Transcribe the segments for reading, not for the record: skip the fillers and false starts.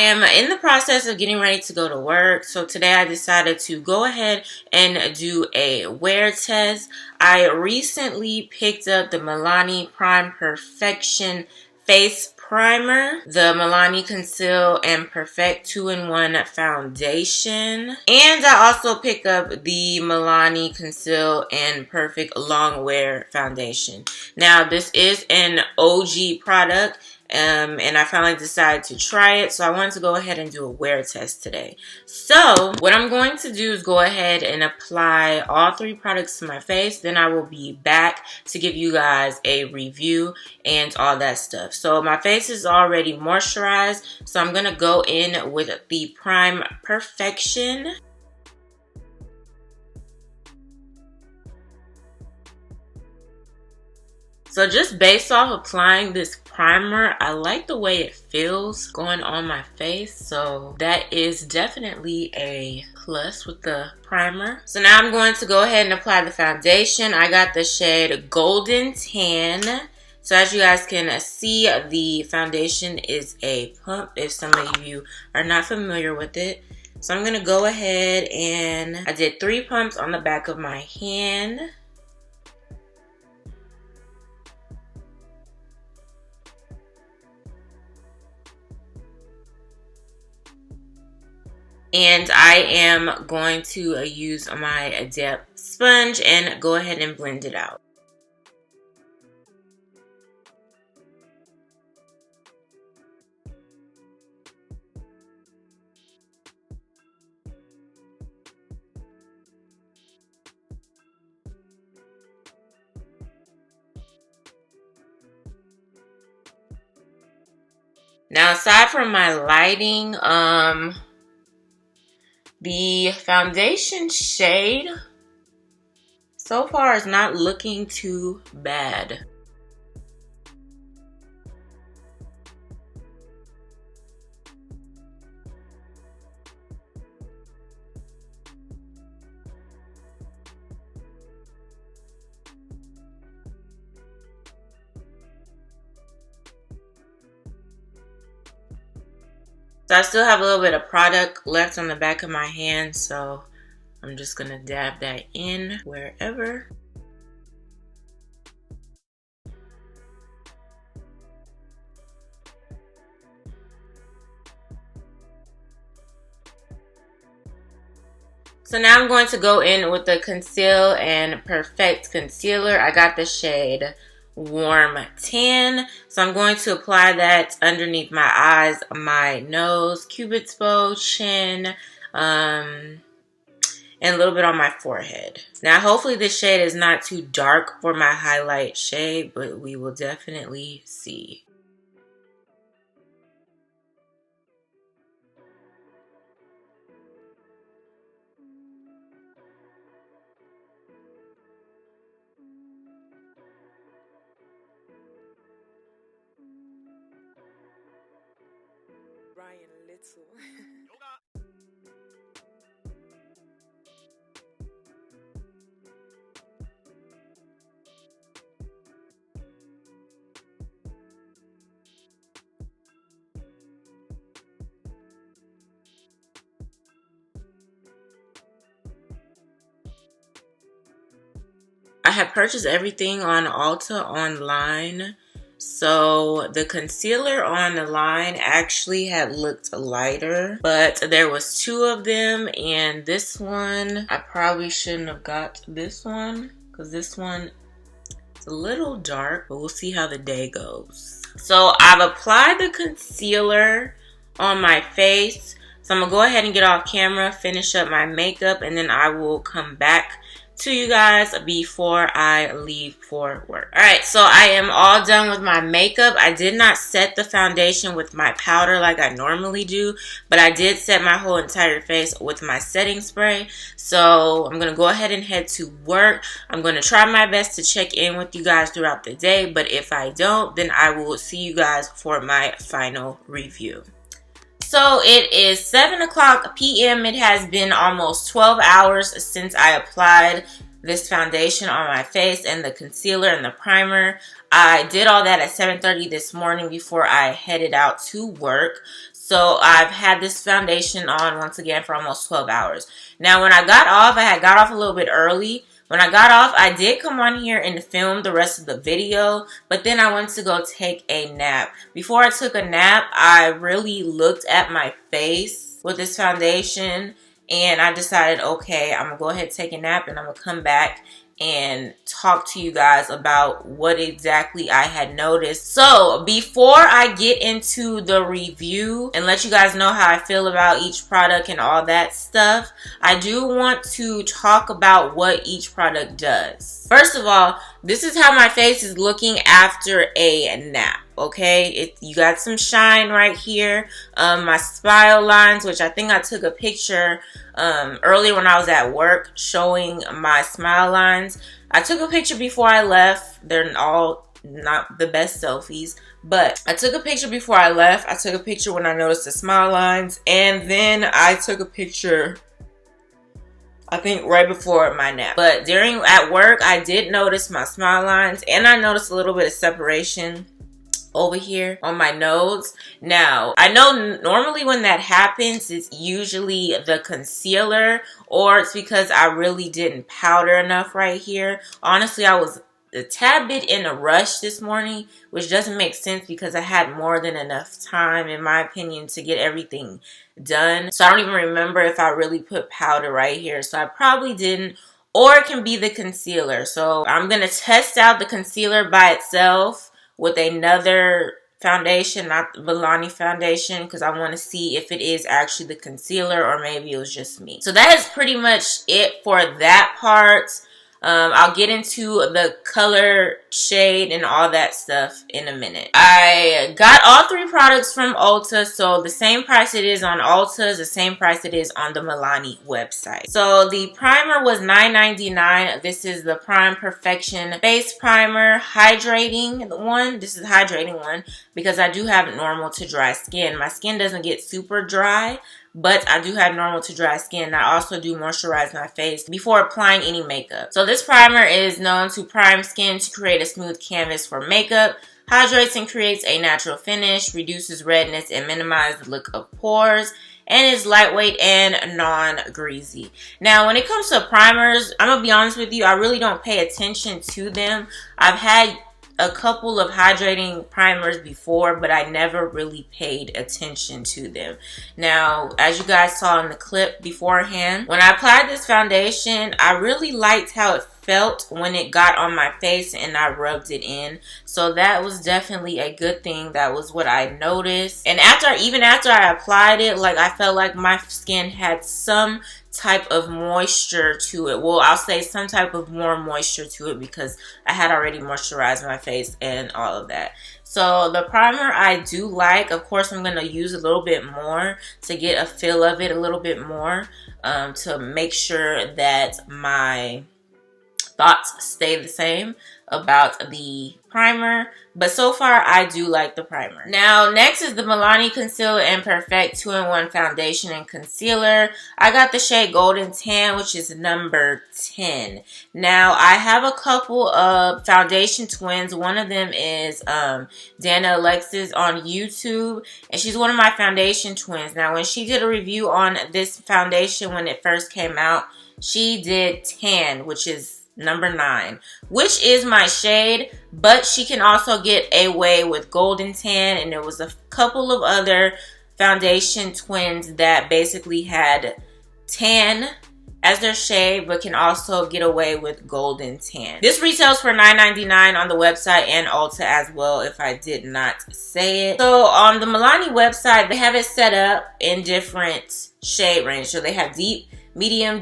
am in the process of getting ready to go to work. So today I decided to go ahead and do a wear test. I recently picked up the Milani Prime Perfection Face Primer, the Milani Conceal and Perfect 2-in-1 Foundation, and I also picked up the Milani Conceal and Perfect Longwear Foundation. Now this is an OG product. And I finally decided to try it, so I wanted to go ahead and do a wear test today. So what I'm going to do is go ahead and apply all three products to my face. Then I will be back to give you guys a review and all that stuff. So my face is already moisturized, so I'm going to go in with the Prime Perfection. So just based off applying this primer, I like the way it feels going on my face. So that is definitely a plus with the primer. So now I'm going to go ahead and apply the foundation. I got the shade Golden Tan. So as you guys can see, the foundation is a pump if some of you are not familiar with it. So I'm going to go ahead and I did 3 pumps on the back of my hand. And I am going to use my Adept sponge and go ahead and blend it out. Now aside from my lighting, the foundation shade so far is not looking too bad. So I still have a little bit of product left on the back of my hand, so I'm just gonna dab that in wherever. So now I'm going to go in with the Conceal and Perfect Concealer. I got the shade Warm Tan. So I'm going to apply that underneath my eyes, my nose, cupid's bow, chin, and a little bit on my forehead. Now hopefully this shade is not too dark for my highlight shade, but we will definitely see. I have purchased everything on Ulta online. So the concealer on the line actually had looked lighter, but there was 2 of them, and this one, I probably shouldn't have got this one because this one is a little dark, but we'll see how the day goes. So I've applied the concealer on my face. So I'm gonna go ahead and get off camera, finish up my makeup, and then I will come back to you guys before I leave for work. Alright, so I am all done with my makeup. I did not set the foundation with my powder like I normally do, but I did set my whole entire face with my setting spray. So I'm going to go ahead and head to work. I'm going to try my best to check in with you guys throughout the day, but if I don't, then I will see you guys for my final review. So it is 7:00 p.m. It has been almost 12 hours since I applied this foundation on my face and the concealer and the primer. I did all that at 7:30 this morning before I headed out to work. So I've had this foundation on once again for almost 12 hours. Now when I got off, I had got off a little bit early. When I got off, I did come on here and film the rest of the video, but then I went to go take a nap. Before I took a nap, I really looked at my face with this foundation, and I decided, okay, I'm going to go ahead and take a nap, and I'm going to come back and talk to you guys about what exactly I had noticed. So before I get into the review and let you guys know how I feel about each product and all that stuff, I do want to talk about what each product does. First of all, this is how my face is looking after a nap. Okay, you got some shine right here. My smile lines, which I think I took a picture earlier when I was at work showing my smile lines. I took a picture before I left. They're all not the best selfies, but I took a picture before I left. I took a picture when I noticed the smile lines, and then I took a picture I think right before my nap. But at work, I did notice my smile lines, and I noticed a little bit of separation over here on my nose. Now, I know normally when that happens, it's usually the concealer, or it's because I really didn't powder enough right here. Honestly, I was a tad bit in a rush this morning, which doesn't make sense because I had more than enough time, in my opinion, to get everything done. So I don't even remember if I really put powder right here. So I probably didn't. Or it can be the concealer. So I'm going to test out the concealer by itself with another foundation, not the Milani foundation, because I want to see if it is actually the concealer or maybe it was just me. So that is pretty much it for that part. I'll get into the color, shade, and all that stuff in a minute. I got all three products from Ulta, so the same price it is on Ulta is the same price it is on the Milani website. So the primer was $9.99. This is the Prime Perfection Face Primer Hydrating one. This is the hydrating one because I do have normal to dry skin. My skin doesn't get super dry, but I do have normal to dry skin. I also do moisturize my face before applying any makeup. So this primer is known to prime skin to create a smooth canvas for makeup, hydrates and creates a natural finish, reduces redness and minimizes the look of pores, and is lightweight and non-greasy. Now, when it comes to primers, I'm going to be honest with you, I really don't pay attention to them. I've had a couple of hydrating primers before, but I never really paid attention to them. Now, as you guys saw in the clip beforehand, when I applied this foundation, I really liked how it felt when it got on my face and I rubbed it in. So that was definitely a good thing. That was what I noticed. And even after I applied it, like, I felt like my skin had some type of moisture to it. Well, I'll say some type of more moisture to it because I had already moisturized my face and all of that. So the primer I do like. Of course, I'm going to use a little bit more to get a feel of it a little bit more, to make sure that my thoughts stay the same about the primer. But so far, I do like the primer. Now, next is the Milani Conceal and Perfect 2-in-1 Foundation and Concealer. I got the shade Golden Tan, which is number 10. Now, I have a couple of foundation twins. One of them is Dana Alexis on YouTube, and she's one of my foundation twins. Now, when she did a review on this foundation when it first came out, she did Tan, which is number 9, which is my shade, but she can also get away with Golden Tan, and there was a couple of other foundation twins that basically had Tan as their shade, but can also get away with Golden Tan. This retails for $9.99 on the website and Ulta as well, if I did not say it. So on the Milani website, they have it set up in different shade range. So they have deep, medium,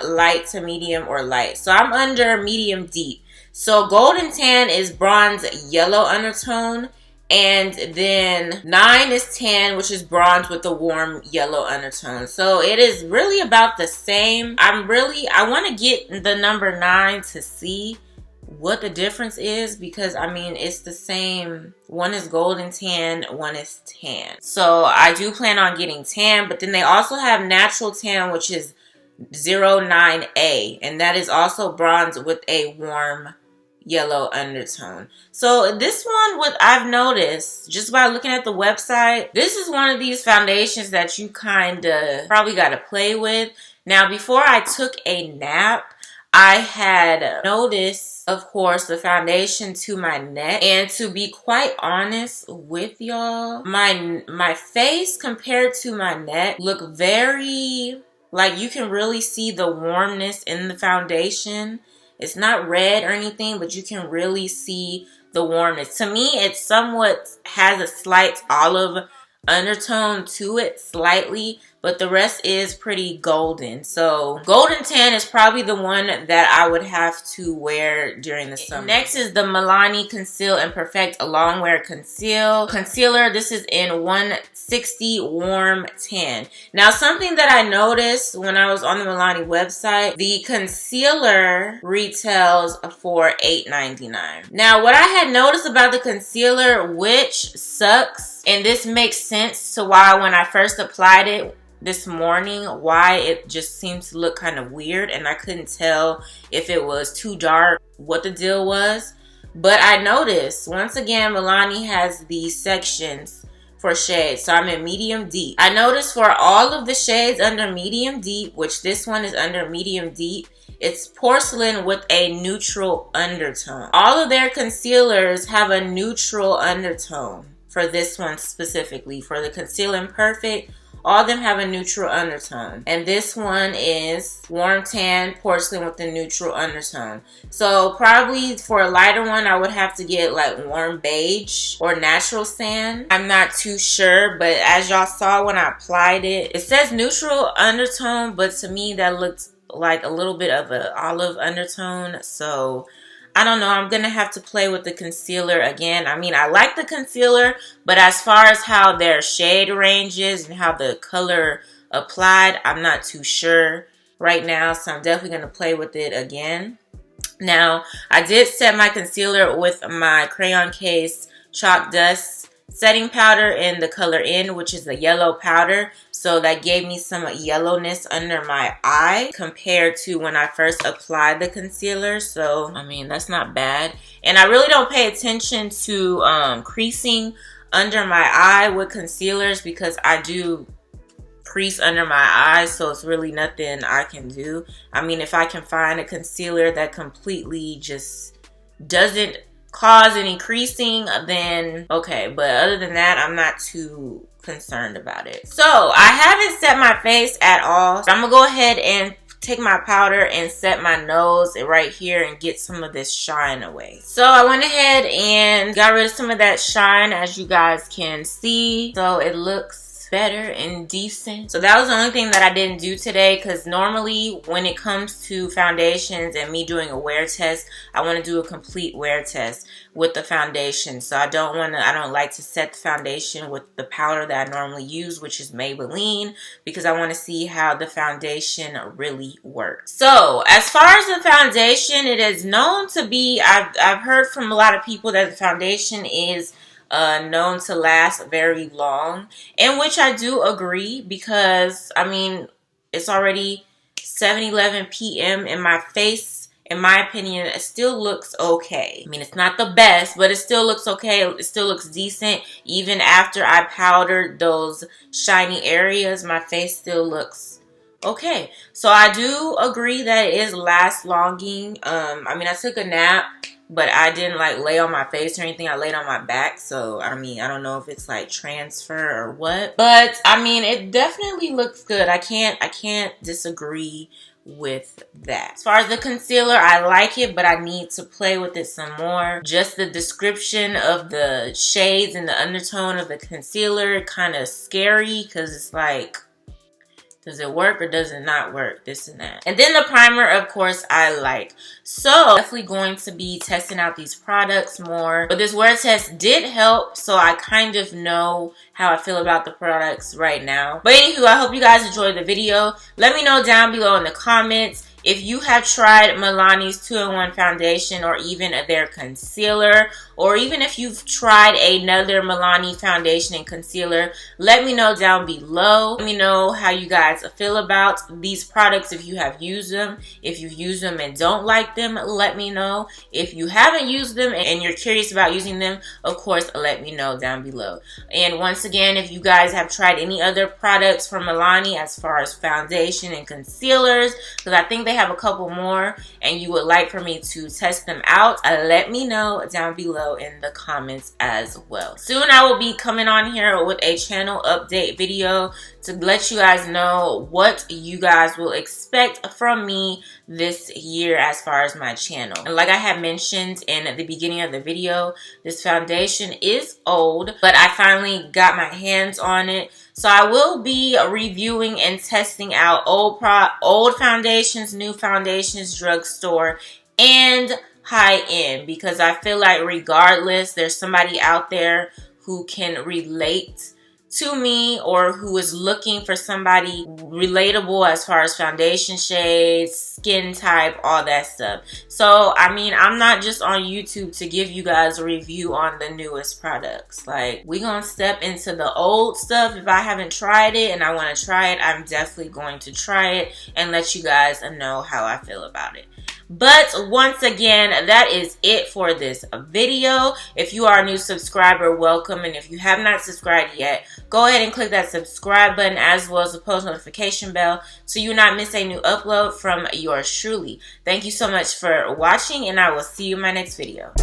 light to medium, or light. So I'm under medium deep. So Golden Tan is bronze yellow undertone, and then 9 is tan, which is bronze with a warm yellow undertone. So it is really about the same. I want to get the number 9 to see what the difference is, because I mean, it's the same. One is Golden Tan, one is tan. So I do plan on getting tan, but then they also have natural tan, which is 09A, and that is also bronze with a warm yellow undertone. So this one, what I've noticed just by looking at the website, this is one of these foundations that you kind of probably got to play with. Now, before I took a nap, I had noticed, of course, the foundation to my neck. And to be quite honest with y'all, my face compared to my neck look very, like, you can really see the warmness in the foundation. It's not red or anything, but you can really see the warmness. To me, it somewhat has a slight olive undertone to it, slightly, but the rest is pretty golden. So golden tan is probably the one that I would have to wear during the summer. Next is the Milani Conceal and Perfect Longwear Concealer. This is in 160 Warm Tan. Now, something that I noticed when I was on the Milani website, the concealer retails for $8.99. Now, what I had noticed about the concealer, which sucks, and this makes sense to why when I first applied it this morning, why it just seems to look kind of weird, and I couldn't tell if it was too dark, what the deal was. But I noticed, once again, Milani has these sections for shades. So I'm in medium deep. I noticed for all of the shades under medium deep, which this one is under medium deep, it's porcelain with a neutral undertone. All of their concealers have a neutral undertone. For this one specifically, for the Conceal and Perfect, all of them have a neutral undertone. And this one is warm tan porcelain with a neutral undertone. So probably for a lighter one, I would have to get like warm beige or natural sand. I'm not too sure, but as y'all saw when I applied it, it says neutral undertone, but to me that looked like a little bit of an olive undertone. So I don't know. I'm going to have to play with the concealer again. I mean, I like the concealer, but as far as how their shade range is and how the color applied, I'm not too sure right now. So I'm definitely going to play with it again. Now, I did set my concealer with my Crayon Case Chalk Dust setting powder in the color In, which is a yellow powder. So that gave me some yellowness under my eye compared to when I first applied the concealer. So, I mean, that's not bad. And I really don't pay attention to creasing under my eye with concealers because I do crease under my eyes. So it's really nothing I can do. I mean, if I can find a concealer that completely just doesn't cause any creasing, then okay. But other than that, I'm not too concerned about it. So I haven't set my face at all. So I'm gonna go ahead and take my powder and set my nose right here and get some of this shine away. So I went ahead and got rid of some of that shine, as you guys can see. So it looks better and decent. So that was the only thing that I didn't do today, because normally when it comes to foundations and me doing a wear test, I want to do a complete wear test with the foundation. So I don't like to set the foundation with the powder that I normally use, which is Maybelline, because I want to see how the foundation really works. So as far as the foundation, it is known to be, I've heard from a lot of people that the foundation is known to last very long, in which I do agree, because I mean, it's already 7:11 p.m. and my face, in my opinion, it still looks okay. I mean, it's not the best, but it still looks okay. It still looks decent. Even after I powdered those shiny areas, my face still looks okay. So I do agree that it is last longing. I mean, I took a nap, but I didn't like lay on my face or anything. I laid on my back. So, I mean, I don't know if it's like transfer or what. But, I mean, it definitely looks good. I can't disagree with that. As far as the concealer, I like it, but I need to play with it some more. Just the description of the shades and the undertone of the concealer kind of scary, because it's like, does it work or does it not work? This and that. And then the primer, of course, I like. So definitely going to be testing out these products more. But this wear test did help, so I kind of know how I feel about the products right now. But anywho, I hope you guys enjoyed the video. Let me know down below in the comments if you have tried Milani's 2-in-1 foundation or even their concealer. or even if you've tried another Milani foundation and concealer, let me know down below. Let me know how you guys feel about these products, if you have used them. If you've used them and don't like them, let me know. If you haven't used them and you're curious about using them, of course, let me know down below. And once again, if you guys have tried any other products from Milani as far as foundation and concealers, because I think they have a couple more, and you would like for me to test them out, let me know down below in the comments as well. Soon I will be coming on here with a channel update video to let you guys know what you guys will expect from me this year as far as my channel. And like I had mentioned in the beginning of the video, this foundation is old, but I finally got my hands on it. So I will be reviewing and testing out old foundations, new foundations, drugstore, and high-end, because I feel like regardless, there's somebody out there who can relate to me, or who is looking for somebody relatable as far as foundation shades, skin type, all that stuff. So I mean, I'm not just on YouTube to give you guys a review on the newest products. Like, we gonna step into the old stuff. If I haven't tried it and I want to try it, I'm definitely going to try it and let you guys know how I feel about it. But once again, that is it for this video. If you are a new subscriber, welcome. And if you have not subscribed yet, go ahead and click that subscribe button as well as the post notification bell so you not miss a new upload from yours truly. Thank you so much for watching, and I will see you in my next video.